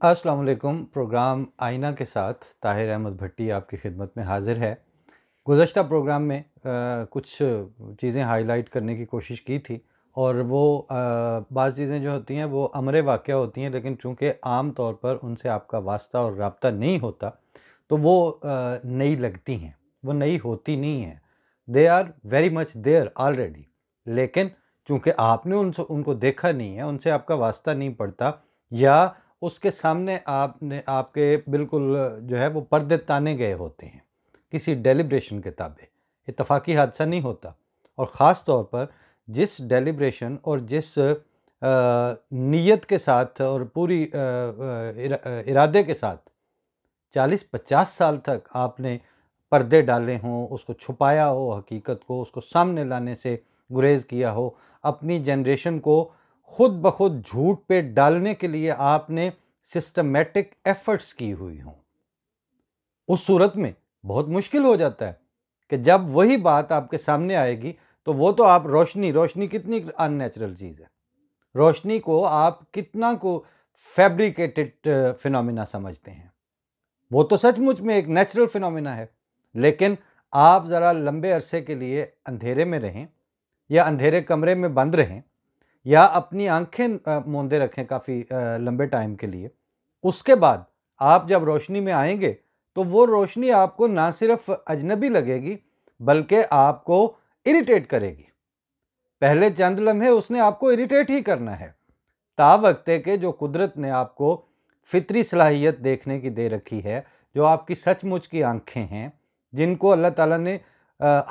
السلام علیکم۔ پروگرام آئینہ کے ساتھ طاہر احمد بھٹی آپ کی خدمت میں حاضر ہے۔ گزشتہ پروگرام میں کچھ چیزیں ہائی لائٹ کرنے کی کوشش کی تھی، اور وہ بعض چیزیں جو ہوتی ہیں وہ امر واقعہ ہوتی ہیں، لیکن چونکہ عام طور پر ان سے آپ کا واسطہ اور رابطہ نہیں ہوتا تو وہ نئی لگتی ہیں، وہ نئی ہوتی نہیں ہیں۔ They are very much there already, لیکن چونکہ آپ نے ان کو دیکھا نہیں ہے، ان سے آپ کا واسطہ نہیں پڑتا، یا اس کے سامنے آپ کے بالکل جو ہے وہ پردے تانے گئے ہوتے ہیں کسی ڈیلیبریشن کے تابع۔ اتفاقی حادثہ نہیں ہوتا، اور خاص طور پر جس ڈیلیبریشن اور جس نیت کے ساتھ اور پوری ارادے کے ساتھ 40-50 سال تک آپ نے پردے ڈالے ہوں، اس کو چھپایا ہو، حقیقت کو اس کو سامنے لانے سے گریز کیا ہو، اپنی جنریشن کو خود بخود جھوٹ پہ ڈالنے کے لیے آپ نے سسٹمیٹک ایفرٹس کی ہوئی ہوں، اس صورت میں بہت مشکل ہو جاتا ہے کہ جب وہی بات آپ کے سامنے آئے گی تو وہ تو آپ روشنی کتنی ان نیچرل چیز ہے، روشنی کو آپ کتنا کو فیبریکیٹڈ فینومینا سمجھتے ہیں، وہ تو سچ مچ میں ایک نیچرل فینومینا ہے، لیکن آپ ذرا لمبے عرصے کے لیے اندھیرے میں رہیں، یا اندھیرے کمرے میں بند رہیں، یا اپنی آنکھیں موندے رکھیں کافی لمبے ٹائم کے لیے، اس کے بعد آپ جب روشنی میں آئیں گے تو وہ روشنی آپ کو نہ صرف اجنبی لگے گی بلکہ آپ کو اریٹیٹ کرے گی۔ پہلے چند لمحے اس نے آپ کو اریٹیٹ ہی کرنا ہے، تا وقت کہ جو قدرت نے آپ کو فطری صلاحیت دیکھنے کی دے رکھی ہے، جو آپ کی سچ مچ کی آنکھیں ہیں، جن کو اللہ تعالیٰ نے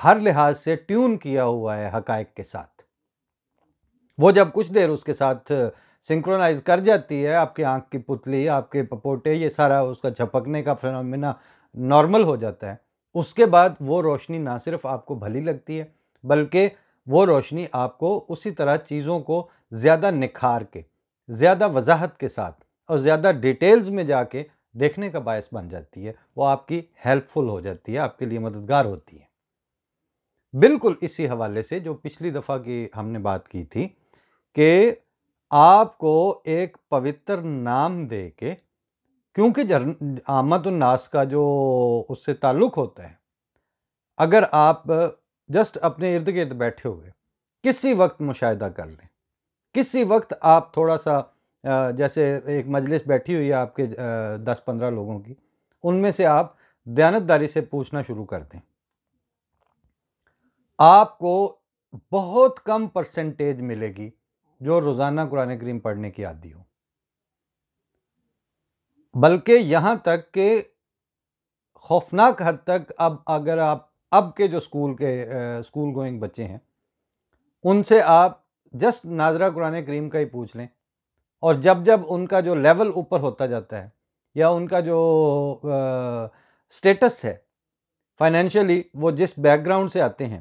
ہر لحاظ سے ٹیون کیا ہوا ہے حقائق کے ساتھ، وہ جب کچھ دیر اس کے ساتھ سنکرونائز کر جاتی ہے، آپ کی آنکھ کی پتلی، آپ کے پپوٹے، یہ سارا اس کا جھپکنے کا فینومینا نارمل ہو جاتا ہے، اس کے بعد وہ روشنی نہ صرف آپ کو بھلی لگتی ہے بلکہ وہ روشنی آپ کو اسی طرح چیزوں کو زیادہ نکھار کے، زیادہ وضاحت کے ساتھ اور زیادہ ڈیٹیلز میں جا کے دیکھنے کا باعث بن جاتی ہے، وہ آپ کی ہیلپ فل ہو جاتی ہے، آپ کے لیے مددگار ہوتی ہے۔ بالکل اسی حوالے سے جو پچھلی دفعہ کی ہم نے بات کی تھی کہ آپ کو ایک پوتر نام دے کے، کیونکہ عامت الناس کا جو اس سے تعلق ہوتا ہے، اگر آپ جسٹ اپنے ارد گرد بیٹھے ہوئے کسی وقت مشاہدہ کر لیں، کسی وقت آپ تھوڑا سا جیسے ایک مجلس بیٹھی ہوئی ہے آپ کے 10-15 لوگوں کی، ان میں سے آپ دیانتداری سے پوچھنا شروع کر دیں، آپ کو بہت کم پرسنٹیج ملے گی جو روزانہ قرآن کریم پڑھنے کی عادی ہو، بلکہ یہاں تک کہ خوفناک حد تک اگر آپ اب کے جو اسکول گوئنگ بچے ہیں ان سے آپ جسٹ ناظرہ قرآن کریم کا ہی پوچھ لیں، اور جب ان کا جو لیول اوپر ہوتا جاتا ہے، یا ان کا جو سٹیٹس ہے فائنینشلی، وہ جس بیک گراؤنڈ سے آتے ہیں،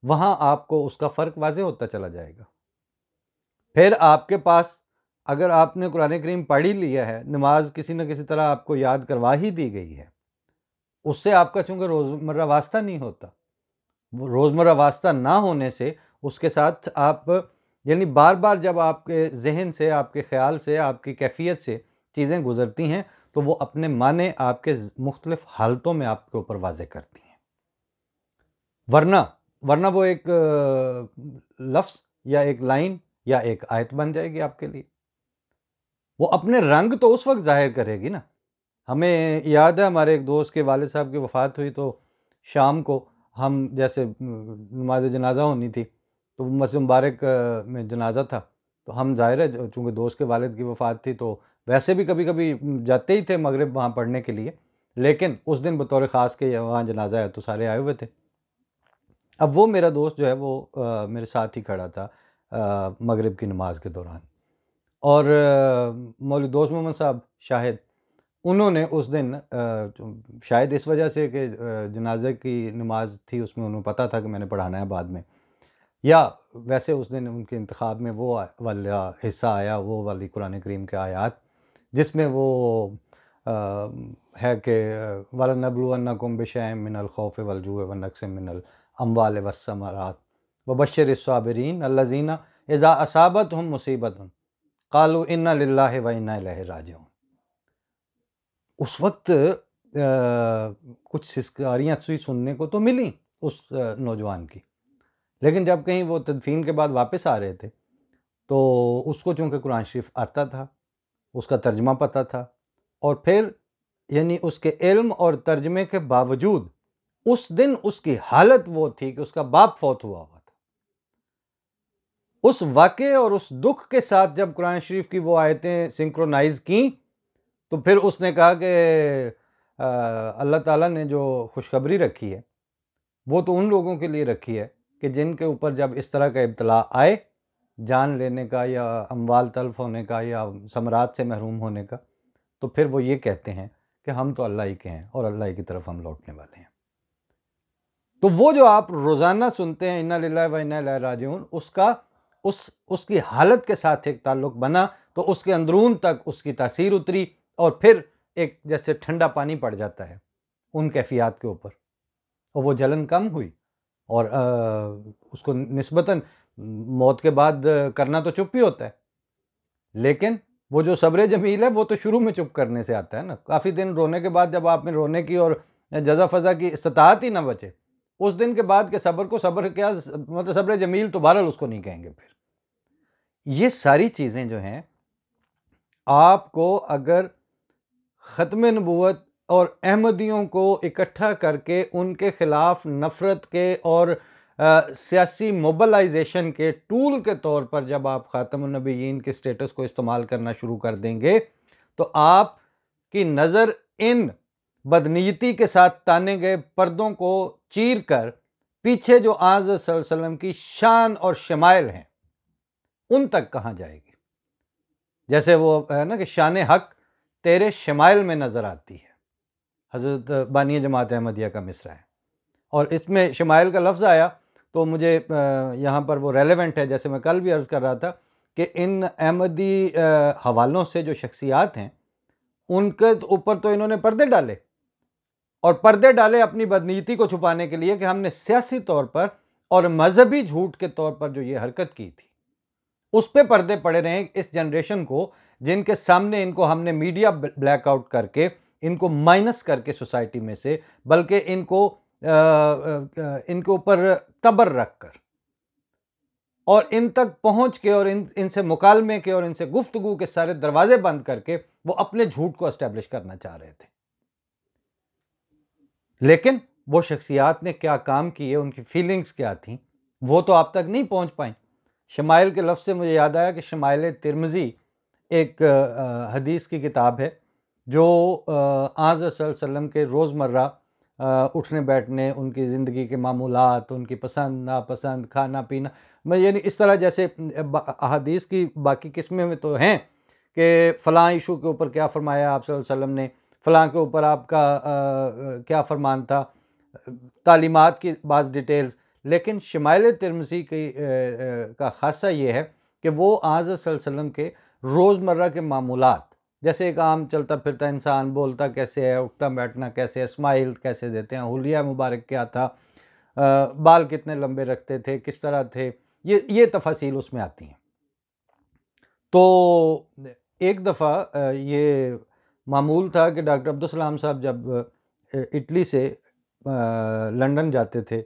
وہاں آپ کو اس کا فرق واضح ہوتا چلا جائے گا۔ پھر آپ کے پاس اگر آپ نے قرآن کریم پڑھ ہی لیا ہے، نماز کسی نہ کسی طرح آپ کو یاد کروا ہی دی گئی ہے، اس سے آپ کا چونکہ روزمرہ واسطہ نہیں ہوتا، وہ روزمرہ واسطہ نہ ہونے سے اس کے ساتھ آپ یعنی بار بار جب آپ کے ذہن سے، آپ کے خیال سے، آپ کی کیفیت سے چیزیں گزرتی ہیں تو وہ اپنے معنی آپ کے مختلف حالتوں میں آپ کے اوپر واضح کرتی ہیں، ورنہ وہ ایک لفظ یا ایک لائن یا ایک آیت بن جائے گی آپ کے لیے، وہ اپنے رنگ تو اس وقت ظاہر کرے گی نا۔ ہمیں یاد ہے ہمارے ایک دوست کے والد صاحب کی وفات ہوئی تو شام کو ہم جیسے نماز جنازہ ہونی تھی تو مسجد مبارک میں جنازہ تھا، تو ہم ظاہر ہے چونکہ دوست کے والد کی وفات تھی تو ویسے بھی کبھی کبھی جاتے ہی تھے مغرب وہاں پڑھنے کے لیے، لیکن اس دن بطور خاص کے وہاں جنازہ ہے تو سارے آئے ہوئے تھے۔ اب وہ میرا دوست جو ہے وہ میرے ساتھ ہی کھڑا تھا مغرب کی نماز کے دوران، اور مولوی دوست محمد صاحب شاہد، انہوں نے اس دن شاید اس وجہ سے کہ جنازے کی نماز تھی، اس میں انہوں نے پتہ تھا کہ میں نے پڑھانا ہے بعد میں، یا ویسے اس دن ان کے انتخاب میں وہ والا حصہ آیا، وہ والی قرآن کریم کے آیات جس میں وہ ہے کہ وَلَنَبْلُوَنَّكُمْ بِشَيْءٍ مِّنَ الْخَوْفِ وَالْجُوعِ وَنَقْصٍ مِّنَ الْأَمْوَالِ وَالثَّمَرَاتِ وَبَشِّرِ الصَّابِرِينَ الَّذِينَ إِذَا أَصَابَتْهُمْ مُصِيبَةٌ قَالُوا إِنَّا لِلَّهِ وَإِنَّا إِلَيْهِ رَاجِعُونَ۔ اس وقت کچھ سسکاریاں سننے کو تو ملیں اس نوجوان کی، لیکن جب کہیں وہ تدفین کے بعد واپس آ رہے تھے تو اس کو چونکہ قرآن شریف آتا تھا، اس کا ترجمہ پتہ تھا، اور پھر یعنی اس کے علم اور ترجمے کے باوجود اس دن اس کی حالت وہ تھی کہ اس کا باپ فوت ہوا تھا۔ اس واقعے اور اس دکھ کے ساتھ جب قرآن شریف کی وہ آیتیں سنکرونائز کیں تو پھر اس نے کہا کہ اللہ تعالیٰ نے جو خوشخبری رکھی ہے وہ تو ان لوگوں کے لیے رکھی ہے کہ جن کے اوپر جب اس طرح کا ابتلا آئے، جان لینے کا یا اموال تلف ہونے کا یا ثمرات سے محروم ہونے کا، تو پھر وہ یہ کہتے ہیں کہ ہم تو اللہ ہی کے ہیں اور اللہ ہی کی طرف ہم لوٹنے والے ہیں۔ تو وہ جو آپ روزانہ سنتے ہیں انا للہ و انا الیہ راجعون، اس کی حالت کے ساتھ ایک تعلق بنا تو اس کے اندرون تک اس کی تاثیر اتری، اور پھر ایک جیسے ٹھنڈا پانی پڑ جاتا ہے ان کیفیات کے اوپر، اور وہ جلن کم ہوئی، اور اس کو نسبتاً موت کے بعد کرنا تو چپ ہی ہوتا ہے، لیکن وہ جو صبر جمیل ہے وہ تو شروع میں چپ کرنے سے آتا ہے نا۔ کافی دن رونے کے بعد جب آپ میں رونے کی اور جزا فضا کی استطاعت ہی نہ بچے، اس دن کے بعد کے صبر کو صبر کیا، مطلب صبر جمیل تو بہرحال اس کو نہیں کہیں گے۔ پھر یہ ساری چیزیں جو ہیں آپ کو اگر ختم نبوت اور احمدیوں کو اکٹھا کر کے ان کے خلاف نفرت کے اور سیاسی موبلائزیشن کے ٹول کے طور پر جب آپ خاتم النبیین کے سٹیٹس کو استعمال کرنا شروع کر دیں گے تو آپ کی نظر ان بدنیتی کے ساتھ تانے گئے پردوں کو چیر کر پیچھے جو آج صلی اللہ علیہ وسلم کی شان اور شمائل ہیں ان تک کہاں جائے گی؟ جیسے وہ ہے نا کہ شان حق تیرے شمائل میں نظر آتی ہے، حضرت بانی جماعت احمدیہ کا مصرع ہے، اور اس میں شمائل کا لفظ آیا تو مجھے یہاں پر وہ ریلیونٹ ہے، جیسے میں کل بھی عرض کر رہا تھا کہ ان احمدی حوالوں سے جو شخصیات ہیں ان کے اوپر تو انہوں نے پردے ڈالے، اور پردے ڈالے اپنی بدنیتی کو چھپانے کے لیے کہ ہم نے سیاسی طور پر اور مذہبی جھوٹ کے طور پر جو یہ حرکت کی تھی اس پہ پردے پڑے رہے اس جنریشن کو، جن کے سامنے ان کو ہم نے میڈیا بلیک آؤٹ کر کے ان کو مائنس کر کے سوسائٹی میں سے، بلکہ ان کے اوپر تبر رکھ کر اور ان تک پہنچ کے اور ان سے مکالمے کے اور ان سے گفتگو کے سارے دروازے بند کر کے وہ اپنے جھوٹ کو اسٹیبلش کرنا چاہ رہے تھے۔ لیکن وہ شخصیات نے کیا کام کیے، ان کی فیلنگز کیا تھیں، وہ تو آپ تک نہیں پہنچ پائیں۔ شمائل کے لفظ سے مجھے یاد آیا کہ شمائل ترمذی ایک حدیث کی کتاب ہے جو آن صلی اللہ علیہ وسلم کے روزمرہ اٹھنے بیٹھنے، ان کی زندگی کے معمولات، ان کی پسند ناپسند، کھانا پینا، یعنی اس طرح جیسے احادیث کی باقی قسمیں میں تو ہیں کہ فلاں ایشو کے اوپر کیا فرمایا آپ صلی اللہ علیہ وسلم نے، فلاں کے اوپر آپ کا کیا فرمان تھا، تعلیمات کی بعض ڈیٹیلز، لیکن شمائل ترمذی کی کا خاصہ یہ ہے کہ وہ آن صلی اللہ علیہ وسلم کے روزمرہ کے معمولات، جیسے ایک عام چلتا پھرتا انسان بولتا کیسے ہے، اٹھتا بیٹھنا کیسے ہے، اسمائل کیسے دیتے ہیں، حلیہ مبارک کیا تھا، بال کتنے لمبے رکھتے تھے، کس طرح تھے، یہ تفاصیل اس میں آتی ہیں۔ تو ایک دفعہ یہ معمول تھا کہ ڈاکٹر عبدالسلام صاحب جب اٹلی سے لنڈن جاتے تھے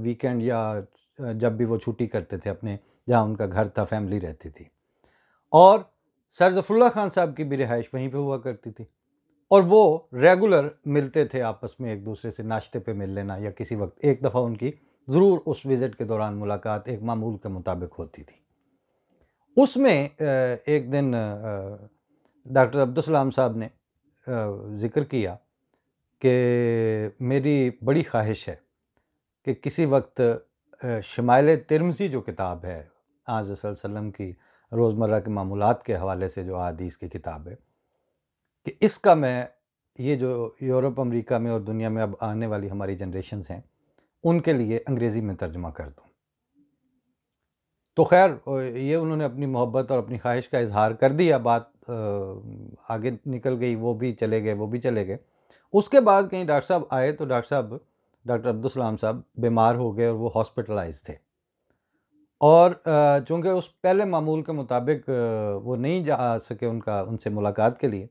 ویکینڈ یا جب بھی وہ چھٹی کرتے تھے اپنے جہاں ان کا گھر تھا، فیملی رہتی تھی، اور سر ظفر اللہ خان صاحب کی بھی رہائش وہیں پہ ہوا کرتی تھی، اور وہ ریگولر ملتے تھے آپس میں، ایک دوسرے سے ناشتے پہ مل لینا یا کسی وقت ایک دفعہ ان کی ضرور اس وزٹ کے دوران ملاقات ایک معمول کے مطابق ہوتی تھی۔ اس میں ایک دن ڈاکٹر عبدالسلام صاحب نے ذکر کیا کہ میری بڑی خواہش ہے کہ کسی وقت شمائل ترمذی جو کتاب ہے آن صلی اللہ علیہ وسلم کی روزمرہ کے معمولات کے حوالے سے جو احادیث کی کتاب ہے، کہ اس کا میں یہ جو یورپ امریکہ میں اور دنیا میں اب آنے والی ہماری جنریشنز ہیں ان کے لیے انگریزی میں ترجمہ کر دوں۔ تو خیر یہ انہوں نے اپنی محبت اور اپنی خواہش کا اظہار کر دیا، بات آگے نکل گئی، وہ بھی چلے گئے۔ اس کے بعد کہیں ڈاکٹر صاحب آئے تو ڈاکٹر عبدالسلام صاحب بیمار ہو گئے اور وہ ہاسپٹلائز تھے، اور چونکہ اس پہلے معمول کے مطابق وہ نہیں جا سکے ان سے ملاقات کے لیے،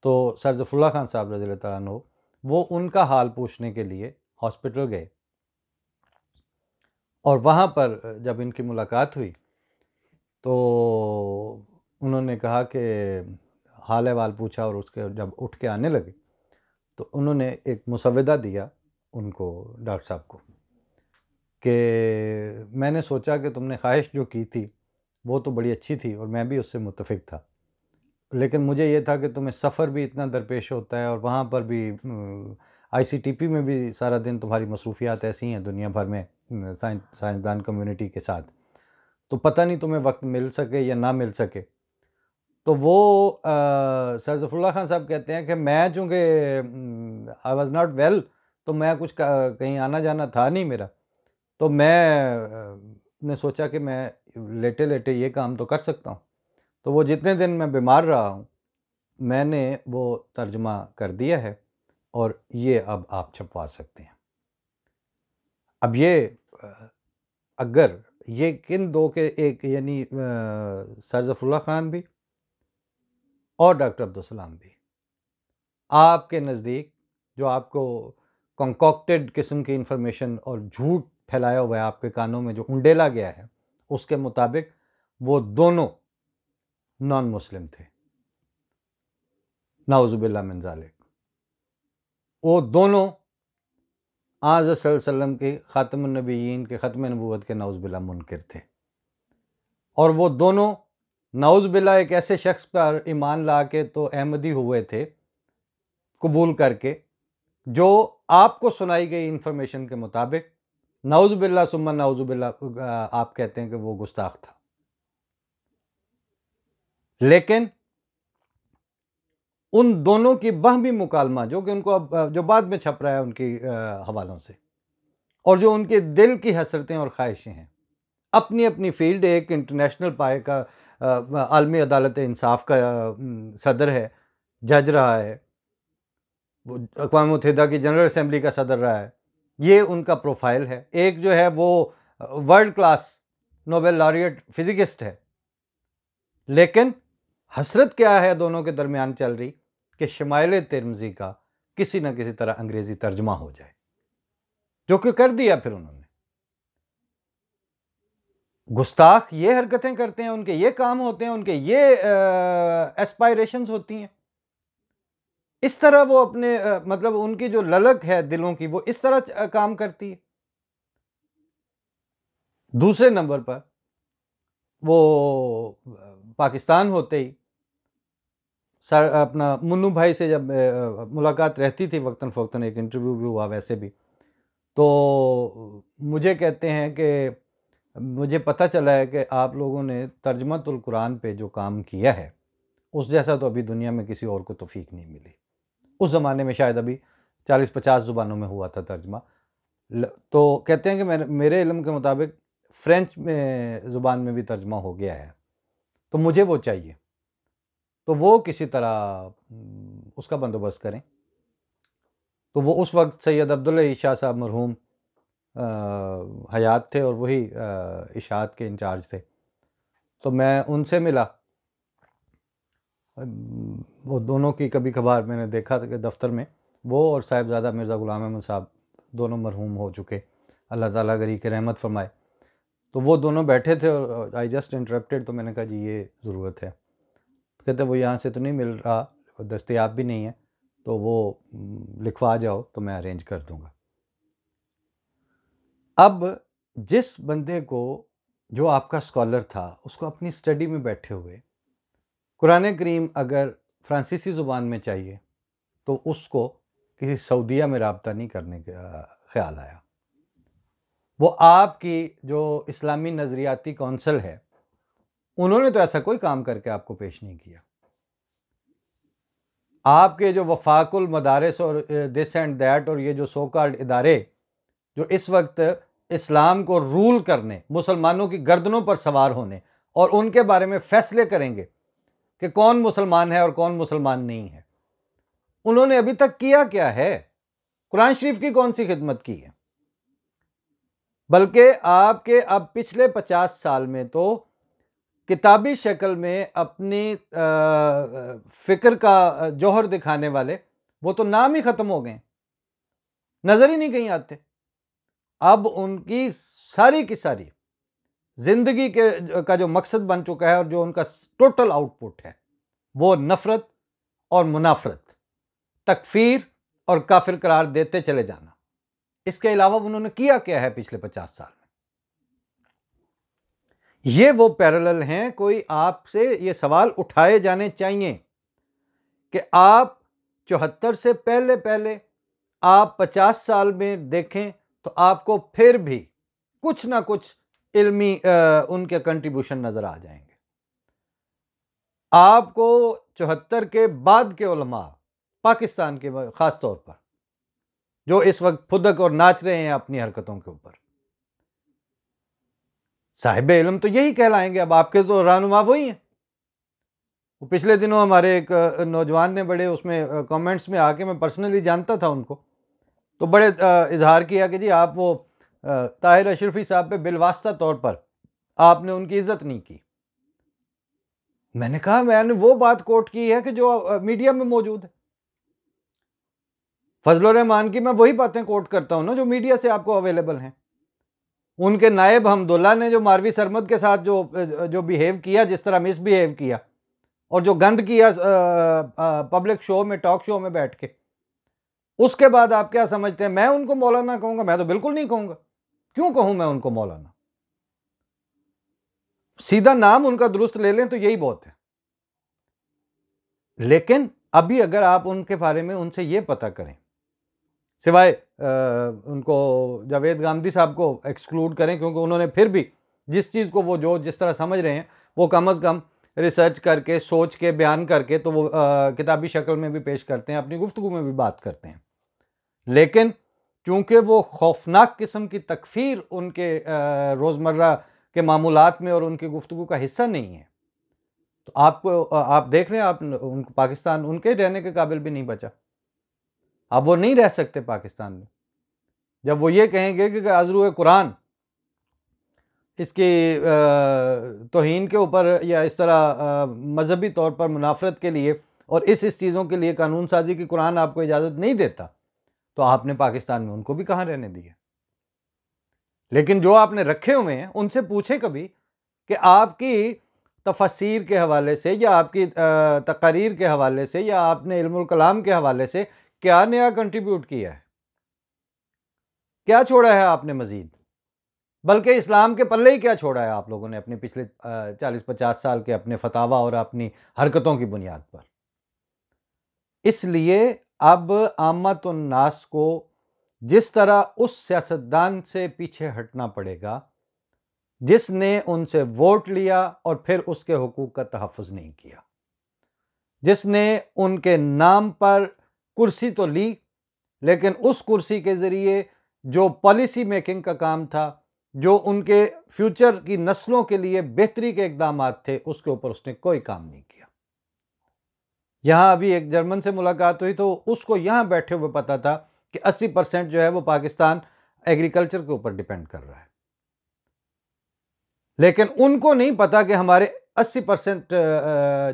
تو سر ظفر اللہ خان صاحب رضی اللہ تعالیٰ عنہ وہ ان کا حال پوچھنے کے لیے ہاسپٹل گئے، اور وہاں پر جب ان کی ملاقات ہوئی تو انہوں نے کہا کہ حال احوال پوچھا، اور اس کے جب اٹھ کے آنے لگے تو انہوں نے ایک مسودہ دیا ان کو، ڈاکٹر صاحب کو، کہ میں نے سوچا کہ تم نے خواہش جو کی تھی وہ تو بڑی اچھی تھی اور میں بھی اس سے متفق تھا، لیکن مجھے یہ تھا کہ تمہیں سفر بھی اتنا درپیش ہوتا ہے، اور وہاں پر بھی آئی سی ٹی پی میں بھی سارا دن تمہاری مصروفیات ایسی ہیں دنیا بھر میں سائنسدان کمیونٹی کے ساتھ، تو پتہ نہیں تمہیں وقت مل سکے یا نہ مل سکے۔ تو وہ سر ظفر اللہ خان صاحب کہتے ہیں کہ میں چونکہ آئی واز ناٹ ویل، تو میں کچھ کہیں آنا جانا تھا نہیں میرا، تو میں نے سوچا کہ میں لیٹے لیٹے یہ کام تو کر سکتا ہوں، تو وہ جتنے دن میں بیمار رہا ہوں میں نے وہ ترجمہ کر دیا ہے، اور یہ اب آپ چھپوا سکتے ہیں۔ اب یہ اگر یہ کن دو کے ایک، یعنی سر ظفر اللہ خان بھی اور ڈاکٹر عبدالسلام بھی، آپ کے نزدیک جو آپ کو کنکاکٹڈ قسم کی انفارمیشن اور جھوٹ پھیلایا ہوا ہے آپ کے کانوں میں جو انڈیلا گیا ہے، اس کے مطابق وہ دونوں نان مسلم تھے، نعوذ باللہ من ذالک۔ وہ دونوں آن حضرت صلی اللہ علیہ وسلم کے خاتم النبیین کے ختم نبوت کے نعوذ باللہ منکر تھے، اور وہ دونوں نعوذ باللہ ایک ایسے شخص پر ایمان لا کے تو احمدی ہوئے تھے قبول کر کے، جو آپ کو سنائی گئی انفارمیشن کے مطابق نعوذ باللہ ثم نعوذ باللہ آپ کہتے ہیں کہ وہ گستاخ تھا۔ لیکن ان دونوں کی باہمی مکالمہ جو کہ ان کو جو بعد میں چھپ رہا ہے ان کی حوالوں سے، اور جو ان کے دل کی حسرتیں اور خواہشیں ہیں، اپنی اپنی فیلڈ، ایک انٹرنیشنل پائے کا عالمی عدالت انصاف کا صدر ہے، جج رہا ہے، وہ اقوام متحدہ کی جنرل اسمبلی کا صدر رہا ہے، یہ ان کا پروفائل ہے۔ ایک جو ہے وہ world class Nobel laureate physicist ہے، لیکن حسرت کیا ہے دونوں کے درمیان چل رہی کہ شمائل ترمذی کا کسی نہ کسی طرح انگریزی ترجمہ ہو جائے، جو کہ کر دیا پھر انہوں نے۔ گستاخ یہ حرکتیں کرتے ہیں، ان کے یہ کام ہوتے ہیں، ان کے یہ ایسپائریشنز ہوتی ہیں، اس طرح وہ اپنے مطلب ان کی جو للک ہے دلوں کی وہ اس طرح کام کرتی ہے۔ دوسرے نمبر پر وہ پاکستان ہوتے ہی اپنا منو بھائی سے جب ملاقات رہتی تھی وقتاً فوقتاً، ایک انٹرویو بھی ہوا ویسے بھی، تو مجھے کہتے ہیں کہ مجھے پتہ چلا ہے کہ آپ لوگوں نے ترجمۃ القرآن پہ جو کام کیا ہے اس جیسا تو ابھی دنیا میں کسی اور کو توفیق نہیں ملی۔ اس زمانے میں شاید ابھی 40-50 زبانوں میں ہوا تھا ترجمہ، تو کہتے ہیں کہ میرے علم کے مطابق فرینچ میں زبان میں بھی ترجمہ ہو گیا ہے، تو مجھے وہ چاہیے، تو وہ کسی طرح اس کا بندوبست کریں۔ تو وہ اس وقت سید عبداللہ شاہ صاحب مرحوم حیات تھے، اور وہی اشاعت کے انچارج تھے، تو میں ان سے ملا۔ وہ دونوں کی کبھی کبھار میں نے دیکھا تھا کہ دفتر میں، وہ اور صاحبزادہ مرزا غلام احمد صاحب دونوں مرحوم ہو چکے، اللہ تعالیٰ غری کے رحمت فرمائے، تو وہ دونوں بیٹھے تھے، اور آئی جسٹ انٹرپٹیڈ، تو میں نے کہا جی یہ ضرورت ہے، کہتے وہ یہاں سے تو نہیں مل رہا، دستیاب بھی نہیں ہے، تو وہ لکھوا جاؤ تو میں ارینج کر دوں گا۔ اب جس بندے کو، جو آپ کا اسکالر تھا، اس کو اپنی اسٹڈی میں بیٹھے ہوئے قرآن کریم اگر فرانسیسی زبان میں چاہیے تو اس کو کسی سعودیہ میں رابطہ نہیں کرنے کا خیال آیا۔ وہ آپ کی جو اسلامی نظریاتی کونسل ہے، انہوں نے تو ایسا کوئی کام کر کے آپ کو پیش نہیں کیا۔ آپ کے جو وفاق المدارس اور دس اینڈ دیٹ اور یہ جو سو کالڈ ادارے جو اس وقت اسلام کو رول کرنے، مسلمانوں کی گردنوں پر سوار ہونے اور ان کے بارے میں فیصلے کریں گے کہ کون مسلمان ہے اور کون مسلمان نہیں ہے، انہوں نے ابھی تک کیا کیا ہے؟ قرآن شریف کی کون سی خدمت کی ہے؟ بلکہ آپ کے اب پچھلے 50 سال میں تو کتابی شکل میں اپنی فکر کا جوہر دکھانے والے وہ تو نام ہی ختم ہو گئے، نظر ہی نہیں کہیں آتے۔ اب ان کی ساری کی ساری زندگی کا جو مقصد بن چکا ہے اور جو ان کا ٹوٹل آؤٹ پٹ ہے وہ نفرت اور منافرت، تکفیر اور کافر قرار دیتے چلے جانا۔ اس کے علاوہ انہوں نے کیا کیا ہے پچھلے 50 سال میں؟ یہ وہ پیرالل ہیں، کوئی آپ سے یہ سوال اٹھائے جانے چاہیے کہ آپ 74 سے پہلے آپ 50 سال میں دیکھیں تو آپ کو پھر بھی کچھ نہ کچھ علمی ان کے کنٹریبیوشن نظر آ جائیں گے۔ آپ کو 74 کے بعد کے علماء پاکستان کے خاص طور پر جو اس وقت پھدک اور ناچ رہے ہیں اپنی حرکتوں کے اوپر، صاحب علم تو یہی کہلائیں گے۔ اب آپ کے تو رہنما وہی ہیں۔ وہ پچھلے دنوں ہمارے ایک نوجوان نے بڑے اس میں کامنٹس میں آ کے، میں پرسنلی جانتا تھا ان کو، تو بڑے اظہار کیا کہ جی آپ وہ طاہر اشرفی صاحب پہ بالواسطہ طور پر آپ نے ان کی عزت نہیں کی۔ میں نے کہا میں نے وہ بات کوٹ کی ہے کہ جو میڈیا میں موجود ہے۔ فضل الرحمان کی میں وہی باتیں کوٹ کرتا ہوں نا جو میڈیا سے آپ کو اویلیبل ہیں۔ ان کے نائب حمداللہ نے جو ماروی سرمد کے ساتھ جو بیہیو کیا، جس طرح مس بیہیو کیا اور جو گند کیا پبلک شو میں، ٹاک شو میں بیٹھ کے، اس کے بعد آپ کیا سمجھتے ہیں میں ان کو مولانا کہوں گا؟ میں تو بالکل نہیں کہوں گا۔ کیوں کہوں میں ان کو مولانا؟ سیدھا نام ان کا درست لے لیں تو یہی بہت ہے۔ لیکن ابھی اگر آپ ان کے بارے میں ان سے یہ پتہ کریں، سوائے ان کو جاوید گامدی صاحب کو ایکسکلوڈ کریں کیونکہ انہوں نے پھر بھی جس چیز کو وہ جس طرح سمجھ رہے ہیں وہ کم از کم ریسرچ کر کے، سوچ کے، بیان کر کے تو وہ کتابی شکل میں بھی پیش کرتے ہیں، اپنی گفتگو میں بھی بات کرتے ہیں۔ لیکن چونکہ وہ خوفناک قسم کی تکفیر ان کے روزمرہ کے معمولات میں اور ان کی گفتگو کا حصہ نہیں ہے، تو آپ دیکھ رہے ہیں پاکستان ان کے رہنے کے قابل بھی نہیں بچا۔ اب وہ نہیں رہ سکتے پاکستان میں جب وہ یہ کہیں گے کہ ازرو قرآن اس کی توہین کے اوپر یا اس طرح مذہبی طور پر منافرت کے لیے اور اس چیزوں کے لیے قانون سازی کی قرآن آپ کو اجازت نہیں دیتا، تو آپ نے پاکستان میں ان کو بھی کہاں رہنے دیا؟ لیکن جو آپ نے رکھے ہوئے ہیں ان سے پوچھیں کبھی کہ آپ کی تفسیر کے حوالے سے یا آپ کی تقاریر کے حوالے سے یا آپ نے علم الکلام کے حوالے سے کیا نیا کنٹریبیوٹ کیا ہے، کیا چھوڑا ہے آپ نے مزید؟ بلکہ اسلام کے پلے ہی کیا چھوڑا ہے آپ لوگوں نے اپنے پچھلے 40-50 سال کے اپنے فتاویٰ اور اپنی حرکتوں کی بنیاد پر؟ اس لیے اب عامت الناس کو جس طرح اس سیاستدان سے پیچھے ہٹنا پڑے گا جس نے ان سے ووٹ لیا اور پھر اس کے حقوق کا تحفظ نہیں کیا، جس نے ان کے نام پر کرسی تو لی لیکن اس کرسی کے ذریعے جو پالیسی میکنگ کا کام تھا، جو ان کے فیوچر کی نسلوں کے لیے بہتری کے اقدامات تھے، اس کے اوپر اس نے کوئی کام نہیں کیا۔ یہاں ابھی ایک جرمن سے ملاقات ہوئی تو اس کو یہاں بیٹھے ہوئے پتا تھا کہ 80% جو ہے وہ پاکستان ایگریکلچر کے اوپر ڈیپینڈ کر رہا ہے، لیکن ان کو نہیں پتا کہ ہمارے 80%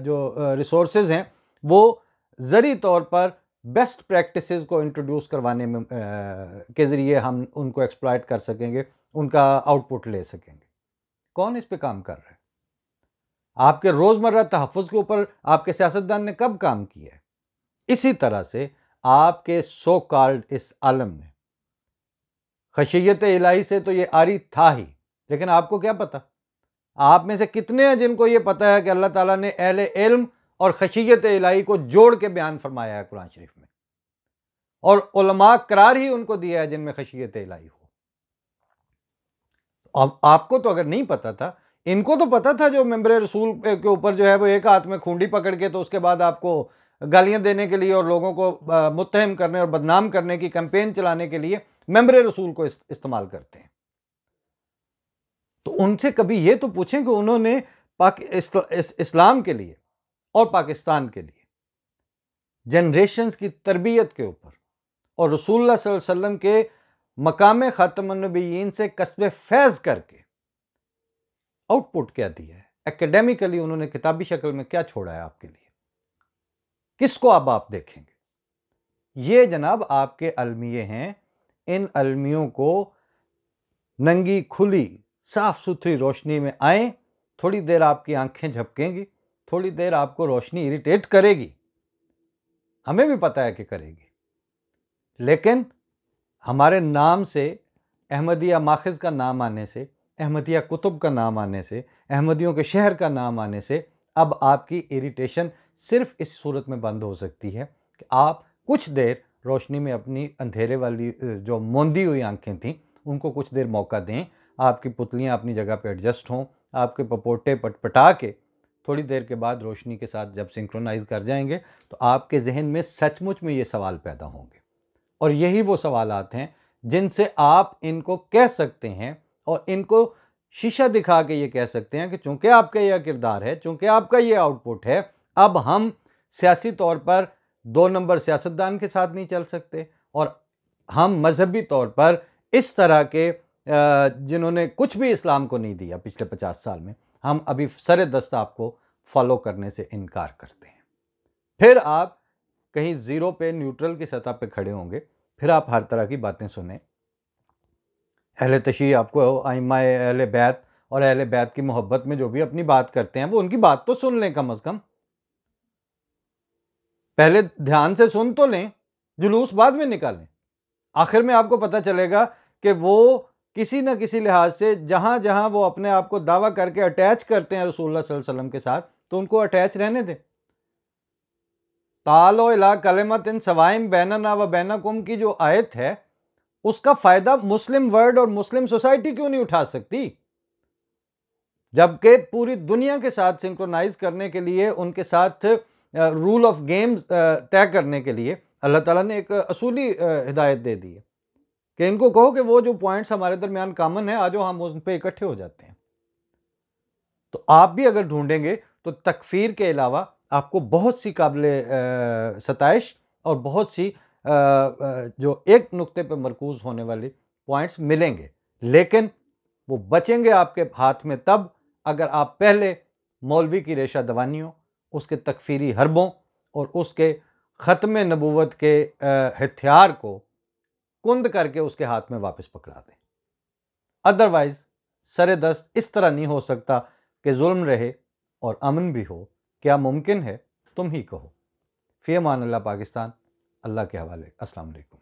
جو ریسورسز ہیں وہ زرعی طور پر بیسٹ پریکٹسز کو انٹروڈیوس کروانے میں کے ذریعے ہم ان کو ایکسپلائٹ کر سکیں گے، ان کا آؤٹ پٹ لے سکیں گے۔ کون اس پہ کام کر رہا ہے؟ آپ کے روزمرہ تحفظ کے اوپر آپ کے سیاستدان نے کب کام کیا ہے؟ اسی طرح سے آپ کے سو کالڈ اس عالم میں خشیت الہی سے تو یہ عاری تھا ہی، لیکن آپ کو کیا پتا؟ آپ میں سے کتنے ہیں جن کو یہ پتا ہے کہ اللہ تعالیٰ نے اہل علم اور خشیت الہی کو جوڑ کے بیان فرمایا ہے قرآن شریف میں، اور علماء قرار ہی ان کو دیا ہے جن میں خشیت الہی ہو۔ اب آپ کو تو اگر نہیں پتا تھا، ان کو تو پتا تھا جو ممبر رسول کے اوپر جو ہے وہ ایک ہاتھ میں کھونڈی پکڑ کے تو اس کے بعد آپ کو گالیاں دینے کے لیے اور لوگوں کو متہم کرنے اور بدنام کرنے کی کیمپین چلانے کے لیے ممبر رسول کو استعمال کرتے ہیں۔ تو ان سے کبھی یہ تو پوچھیں کہ انہوں نے اسلام کے لیے اور پاکستان کے لیے جنریشنز کی تربیت کے اوپر اور رسول اللہ صلی اللہ علیہ وسلم کے مقام خاتم النبیین سے کسب فیض کر کے آؤٹ پٹ کیا دیا ہے، ایکیڈیمیکلی انہوں نے کتابی شکل میں کیا چھوڑا ہے آپ کے لیے، کس کو اب آپ دیکھیں گے؟ یہ جناب آپ کے المیے ہیں، ان المیوں کو ننگی کھلی صاف ستھری روشنی میں آئیں، تھوڑی دیر آپ کی آنکھیں جھپکیں گی، تھوڑی دیر آپ کو روشنی اریٹیٹ کرے گی، ہمیں بھی پتہ ہے کہ کرے گی، لیکن ہمارے نام سے، احمدیہ ماخذ کا نام آنے سے، احمدیہ کتب کا نام آنے سے، احمدیوں کے شہر کا نام آنے سے اب آپ کی اریٹیشن صرف اس صورت میں بند ہو سکتی ہے کہ آپ کچھ دیر روشنی میں اپنی اندھیرے والی جو موندی ہوئی آنکھیں تھیں ان کو کچھ دیر موقع دیں، آپ کی پتلیاں اپنی جگہ پہ ایڈجسٹ ہوں، آپ کے پپوٹے پٹپٹا کے تھوڑی دیر کے بعد روشنی کے ساتھ جب سنکرونائز کر جائیں گے تو آپ کے ذہن میں سچ مچ میں یہ سوال پیدا ہوں گے، اور یہی وہ سوالات ہیں جن سے آپ ان کو کہہ سکتے ہیں اور ان کو شیشہ دکھا کے یہ کہہ سکتے ہیں کہ چونکہ آپ کا یہ کردار ہے، چونکہ آپ کا یہ آؤٹ پٹ ہے، اب ہم سیاسی طور پر 2 نمبر سیاستدان کے ساتھ نہیں چل سکتے، اور ہم مذہبی طور پر اس طرح کے جنہوں نے کچھ بھی اسلام کو نہیں دیا پچھلے 50 سال میں، ہم ابھی سر دست آپ کو فالو کرنے سے انکار کرتے ہیں۔ پھر آپ کہیں زیرو پہ، نیوٹرل کی سطح پہ کھڑے ہوں گے، پھر آپ ہر طرح کی باتیں سنیں، اہل تشیع آپ کو ائمہ اہل بیت اور اہل بیت کی محبت میں جو بھی اپنی بات کرتے ہیں وہ ان کی بات تو سن لیں، کم از کم پہلے دھیان سے سن تو لیں، جلوس بعد میں نکالیں، آخر میں آپ کو پتہ چلے گا کہ وہ کسی نہ کسی لحاظ سے جہاں جہاں وہ اپنے آپ کو دعویٰ کر کے اٹیچ کرتے ہیں رسول اللہ صلی اللہ علیہ وسلم کے ساتھ تو ان کو اٹیچ رہنے دیں۔ تعالوا الی کلمۃ سواء بیننا و بینکم کی جو آیت ہے اس کا فائدہ مسلم ورلڈ اور مسلم سوسائٹی کیوں نہیں اٹھا سکتی، جبکہ پوری دنیا کے ساتھ سنکرونائز کرنے کے لیے، ان کے ساتھ رول آف گیم طے کرنے کے لیے اللہ تعالیٰ نے ایک اصولی ہدایت دے دی ہے کہ ان کو کہو کہ وہ جو پوائنٹس ہمارے درمیان کامن ہیں آ جاؤ ہم ان پہ اکٹھے ہو جاتے ہیں۔ تو آپ بھی اگر ڈھونڈیں گے تو تکفیر کے علاوہ آپ کو بہت سی قابل ستائش اور بہت سی جو ایک نقطے پہ مرکوز ہونے والی پوائنٹس ملیں گے، لیکن وہ بچیں گے آپ کے ہاتھ میں تب اگر آپ پہلے مولوی کی ریشہ دوانیوں، اس کے تکفیری حربوں اور اس کے ختم نبوت کے ہتھیار کو کند کر کے اس کے ہاتھ میں واپس پکڑا دیں۔ ادروائز سر دست اس طرح نہیں ہو سکتا کہ ظلم رہے اور امن بھی ہو۔ کیا ممکن ہے؟ تم ہی کہو۔ فی امان اللہ پاکستان، اللہ کے حوالے۔ السلام علیکم۔